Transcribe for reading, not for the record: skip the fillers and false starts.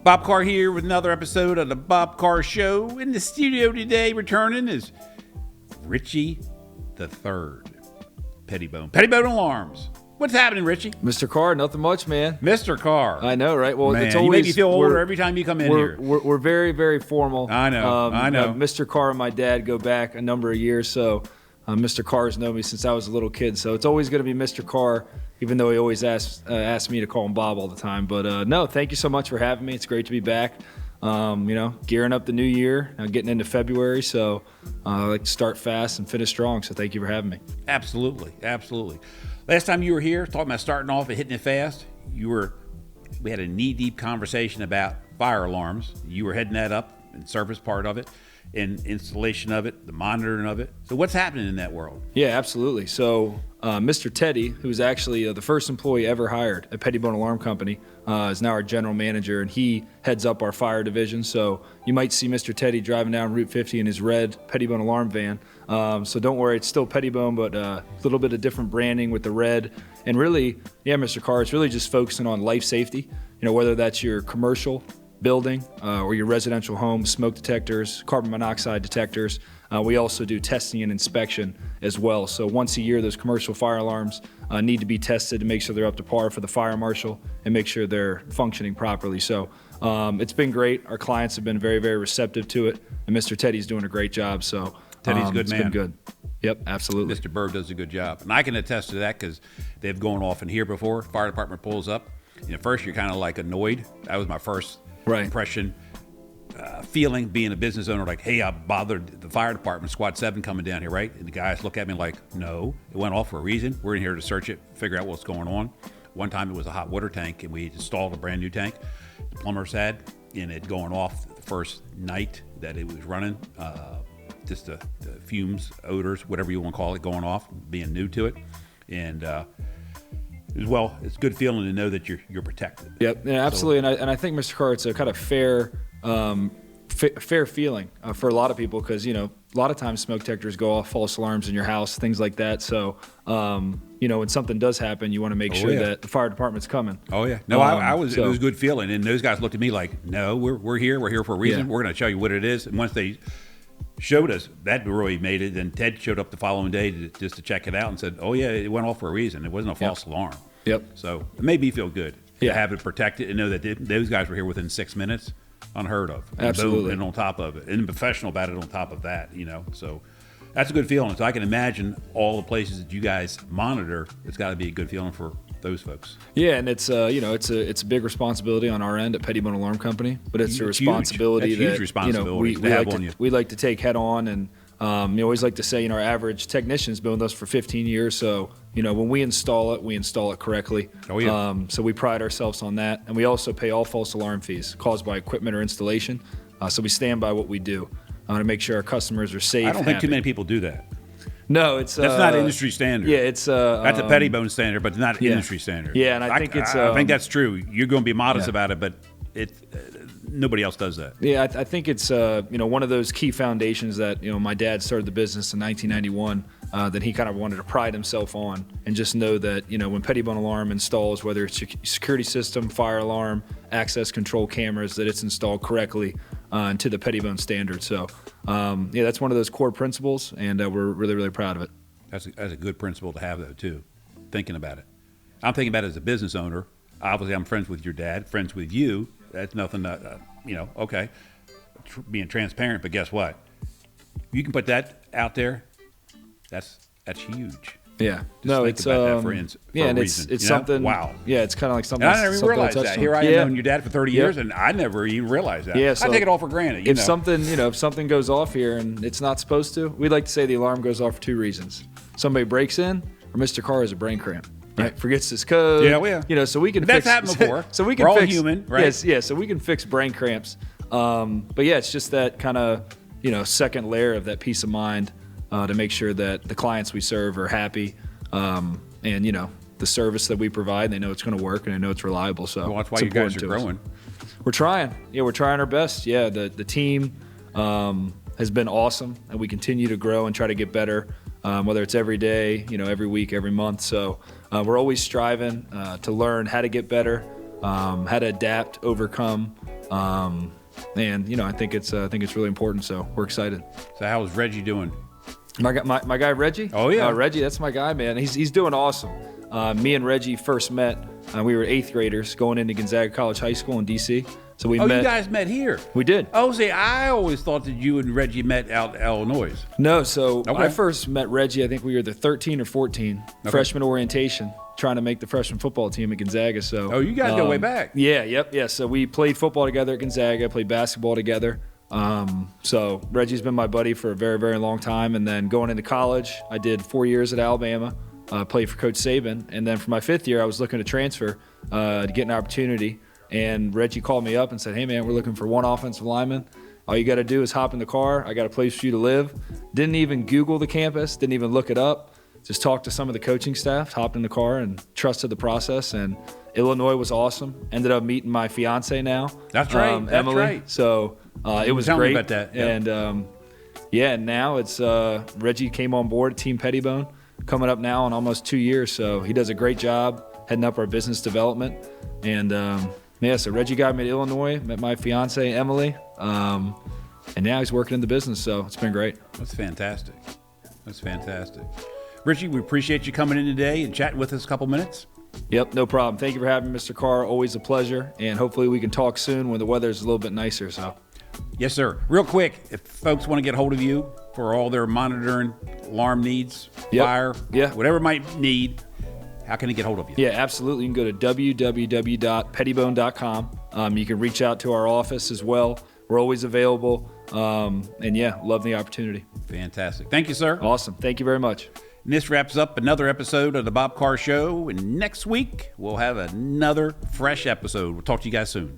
Bob Carr here with another episode of the Bob Carr Show. In the studio today, returning is Richie the Third. PETiTBON. PETiTBON Alarms. What's happening, Richie? Mr. Carr, nothing much, man. Mr. Carr. I know, right? Well, man, it's always, you make me feel older every time you come in here. We're very, very formal. I know. Mr. Carr and my dad go back a number of years, so Mr. Carr has known me since I was a little kid. So it's always going to be Mr. Carr, even though he always asks me to call him Bob all the time. But no, thank you so much for having me. It's great to be back. Gearing up the new year, getting into February. So I like to start fast and finish strong. So thank you for having me. Absolutely. Last time you were here talking about starting off and hitting it fast, we had a knee-deep conversation about fire alarms. You were heading that up and service part of it, and installation of it, the monitoring of it. So what's happening in that world? Yeah, absolutely. So Mr. Teddy, who's actually the first employee ever hired at PETiTBON Alarm Company, is now our general manager, and he heads up our fire division. So you might see Mr. Teddy driving down Route 50 in his red PETiTBON alarm van. So don't worry, it's still PETiTBON, but a little bit of different branding with the red. And really, yeah, Mr. Carr, it's really just focusing on life safety. Whether that's your commercial building or your residential home, smoke detectors, carbon monoxide detectors. We also do testing and inspection as well. So once a year, those commercial fire alarms need to be tested to make sure they're up to par for the fire marshal and make sure they're functioning properly. So it's been great. Our clients have been very, very receptive to it, and Mr. Teddy's doing a great job. So Teddy's a good man. It's been good. Yep, absolutely. Mr. Berg does a good job. And I can attest to that because they've gone off in here before. Fire department pulls up. First, you're kind of like annoyed. That was my first impression. Feeling being a business owner, like, hey, I bothered the fire department, Squad 7 coming down here, right? And the guys look at me like, no, it went off for a reason. We're in here to search it, figure out what's going on. One time it was a hot water tank, and we installed a brand new tank. The plumbers had, and it going off the first night that it was running. Just the fumes, odors, whatever you want to call it, going off, being new to it. And as well, it's a good feeling to know that you're protected. Yep, yeah, absolutely. So, and I think, Mr. Carr, it's a kind of fair feeling for a lot of people because, a lot of times smoke detectors go off, false alarms in your house, things like that. So, when something does happen, you want to make sure that the fire department's coming. Oh, yeah. No, it was a good feeling. And those guys looked at me like, no, we're here. We're here for a reason. Yeah. We're going to show you what it is. And once they showed us, that really made it. Then Ted showed up the following day just to check it out and said, oh, yeah, it went off for a reason. It wasn't a false alarm. Yep. So it made me feel good to have it protected and know that those guys were here within 6 minutes. Unheard of. Absolutely. And on top of it, and professional about it on top of that, So that's a good feeling. So I can imagine all the places that you guys monitor, it's got to be a good feeling for those folks. Yeah, and it's it's a big responsibility on our end at PETiTBON Alarm Company, but it's a responsibility huge responsibility we like to take head on. And you always like to say, our average technician's been with us for 15 years, so when we install it correctly. Oh, yeah. So we pride ourselves on that, and we also pay all false alarm fees caused by equipment or installation. So we stand by what we do to make sure our customers are safe. I don't think too many people do that. No, that's not industry standard. Yeah, it's that's a PETiTBON standard, but not industry standard. Yeah, and I think I think that's true. You're going to be modest about it, but nobody else does that. Yeah, I think it's one of those key foundations that my dad started the business in 1991 that he kind of wanted to pride himself on, and just know that when PETiTBON Alarm installs, whether it's security system, fire alarm, access control cameras, that it's installed correctly to the PETiTBON standard. So that's one of those core principles, and we're really, really proud of it. That's a good principle to have, though, too. Thinking about it, I'm thinking about it as a business owner. Obviously, I'm friends with your dad, friends with you. That's nothing, okay, being transparent, but guess what? You can put that out there. That's huge. Yeah. Think about that for a reason. It's something. Wow. Yeah, it's kind of like something. And I never even realized that. Here I am knowing your dad for 30 years, and I never even realized that. Yeah, so I take it all for granted. If something goes off here and it's not supposed to, we'd like to say the alarm goes off for two reasons: somebody breaks in, or Mr. Carr has a brain cramp. Right, forgets his code. Yeah. So we can. That's happened before. So we can. We're all fix, human, right? Yes, yeah. So we can fix brain cramps. But yeah, it's just that kind of second layer of that peace of mind to make sure that the clients we serve are happy, and the service that we provide, they know it's going to work and they know it's reliable. So that's why you guys are growing. We're trying. Yeah, we're trying our best. Yeah, the team has been awesome, and we continue to grow and try to get better. Whether it's every day, every week, every month. So we're always striving to learn how to get better, how to adapt, overcome, And I think it's really important. So we're excited. So how's Reggie doing? My guy Reggie. Oh yeah, Reggie, that's my guy, man. He's doing awesome. Me and Reggie first met. We were 8th graders going into Gonzaga College High School in D.C. So we met. Oh, you guys met here. We did. Oh, see, I always thought that you and Reggie met out in Illinois. No, so Okay. I first met Reggie. I think we were the 13 or 14 freshman orientation, trying to make the freshman football team at Gonzaga. So. Oh, you guys go way back. Yeah. So we played football together at Gonzaga, played basketball together. So Reggie's been my buddy for a very, very long time. And then going into college, I did 4 years at Alabama, played for Coach Saban. And then for my 5th year, I was looking to transfer to get an opportunity. And Reggie called me up and said, hey, man, we're looking for one offensive lineman. All you got to do is hop in the car. I got a place for you to live. Didn't even Google the campus, didn't even look it up. Just talked to some of the coaching staff, hopped in the car, and trusted the process. And Illinois was awesome. Ended up meeting my fiance now. That's right. That's Emily. Right. So it was Tell great. me about that. Yep. And now it's Reggie came on board at Team PETiTBON, coming up now in almost 2 years. So he does a great job heading up our business development. And so Reggie got me to Illinois, met my fiance Emily, and now he's working in the business. So it's been great. That's fantastic. Richie, we appreciate you coming in today and chatting with us a couple minutes. Yep, no problem. Thank you for having me, Mr. Carr. Always a pleasure. And hopefully we can talk soon when the weather's a little bit nicer. So. Yes, sir. Real quick, if folks want to get hold of you for all their monitoring, alarm needs, fire, whatever might need, how can they get hold of you? Yeah, absolutely. You can go to www.petibon.com. You can reach out to our office as well. We're always available. Love the opportunity. Fantastic. Thank you, sir. Awesome. Thank you very much. And this wraps up another episode of the Bob Carr Show. And next week, we'll have another fresh episode. We'll talk to you guys soon.